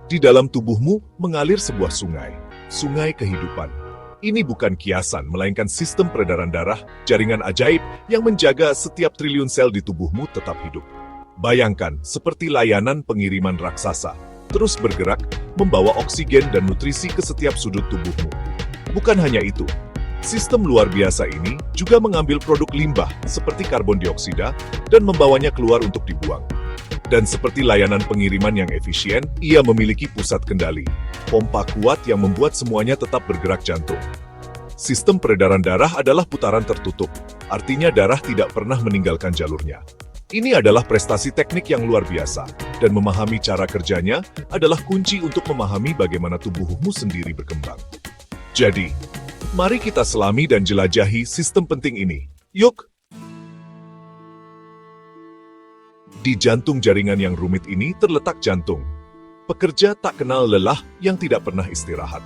Di dalam tubuhmu mengalir sebuah sungai, sungai kehidupan. Ini bukan kiasan, melainkan sistem peredaran darah, jaringan ajaib yang menjaga setiap triliun sel di tubuhmu tetap hidup. Bayangkan, seperti layanan pengiriman raksasa, terus bergerak, membawa oksigen dan nutrisi ke setiap sudut tubuhmu. Bukan hanya itu, sistem luar biasa ini juga mengambil produk limbah seperti karbon dioksida dan membawanya keluar untuk dibuang. Dan seperti layanan pengiriman yang efisien, ia memiliki pusat kendali, pompa kuat yang membuat semuanya tetap bergerak jantung. Sistem peredaran darah adalah putaran tertutup, artinya darah tidak pernah meninggalkan jalurnya. Ini adalah prestasi teknik yang luar biasa, dan memahami cara kerjanya adalah kunci untuk memahami bagaimana tubuhmu sendiri berkembang. Jadi, mari kita selami dan jelajahi sistem penting ini. Yuk! Di jantung jaringan yang rumit ini terletak jantung. Pekerja tak kenal lelah yang tidak pernah istirahat.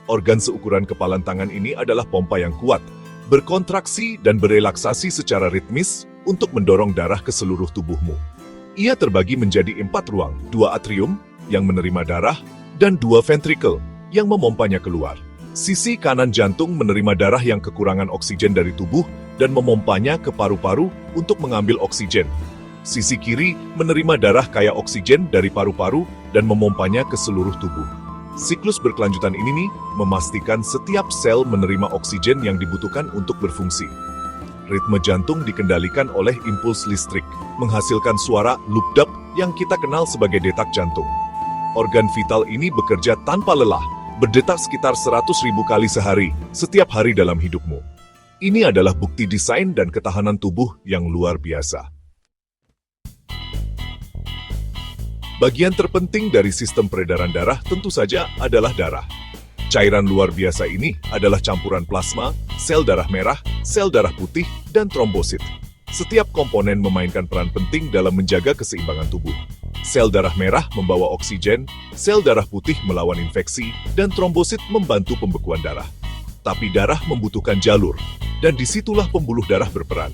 Organ seukuran kepalan tangan ini adalah pompa yang kuat, berkontraksi dan berelaksasi secara ritmis untuk mendorong darah ke seluruh tubuhmu. Ia terbagi menjadi 4 ruang, 2 atrium yang menerima darah dan 2 ventricle yang memompanya keluar. Sisi kanan jantung menerima darah yang kekurangan oksigen dari tubuh dan memompanya ke paru-paru untuk mengambil oksigen. Sisi kiri menerima darah kaya oksigen dari paru-paru dan memompanya ke seluruh tubuh. Siklus berkelanjutan ini nih memastikan setiap sel menerima oksigen yang dibutuhkan untuk berfungsi. Ritme jantung dikendalikan oleh impuls listrik, menghasilkan suara lupdap yang kita kenal sebagai detak jantung. Organ vital ini bekerja tanpa lelah, berdetak sekitar 100.000 kali sehari, setiap hari dalam hidupmu. Ini adalah bukti desain dan ketahanan tubuh yang luar biasa. Bagian terpenting dari sistem peredaran darah tentu saja adalah darah. Cairan luar biasa ini adalah campuran plasma, sel darah merah, sel darah putih, dan trombosit. Setiap komponen memainkan peran penting dalam menjaga keseimbangan tubuh. Sel darah merah membawa oksigen, sel darah putih melawan infeksi, dan trombosit membantu pembekuan darah. Tapi darah membutuhkan jalur, dan disitulah pembuluh darah berperan.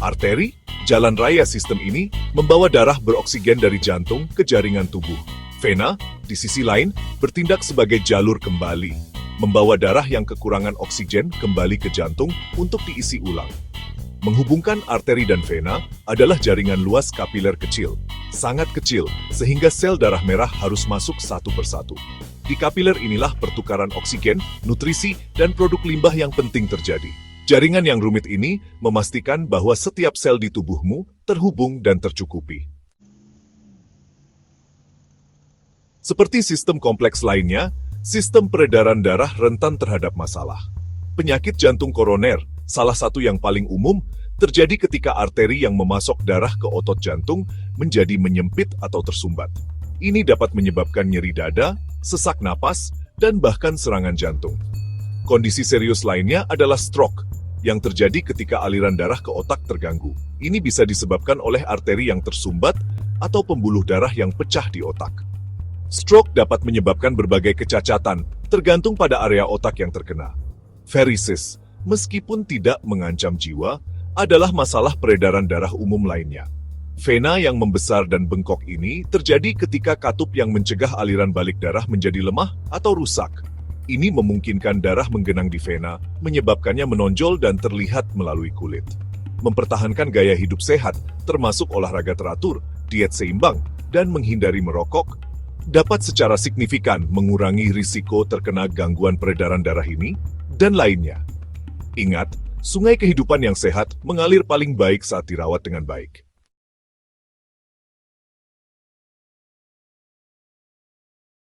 Arteri, jalan raya sistem ini, membawa darah beroksigen dari jantung ke jaringan tubuh. Vena, di sisi lain, bertindak sebagai jalur kembali, membawa darah yang kekurangan oksigen kembali ke jantung untuk diisi ulang. Menghubungkan arteri dan vena adalah jaringan luas kapiler kecil, sangat kecil, sehingga sel darah merah harus masuk satu persatu. Di kapiler inilah pertukaran oksigen, nutrisi, dan produk limbah yang penting terjadi. Jaringan yang rumit ini memastikan bahwa setiap sel di tubuhmu terhubung dan tercukupi. Seperti sistem kompleks lainnya, sistem peredaran darah rentan terhadap masalah. Penyakit jantung koroner, salah satu yang paling umum, terjadi ketika arteri yang memasok darah ke otot jantung menjadi menyempit atau tersumbat. Ini dapat menyebabkan nyeri dada, sesak napas, dan bahkan serangan jantung. Kondisi serius lainnya adalah stroke, yang terjadi ketika aliran darah ke otak terganggu. Ini bisa disebabkan oleh arteri yang tersumbat atau pembuluh darah yang pecah di otak. Stroke dapat menyebabkan berbagai kecacatan, tergantung pada area otak yang terkena. Varises, meskipun tidak mengancam jiwa, adalah masalah peredaran darah umum lainnya. Vena yang membesar dan bengkok ini terjadi ketika katup yang mencegah aliran balik darah menjadi lemah atau rusak. Ini memungkinkan darah menggenang di vena, menyebabkannya menonjol dan terlihat melalui kulit. Mempertahankan gaya hidup sehat, termasuk olahraga teratur, diet seimbang, dan menghindari merokok, dapat secara signifikan mengurangi risiko terkena gangguan peredaran darah ini, dan lainnya. Ingat, sungai kehidupan yang sehat mengalir paling baik saat dirawat dengan baik.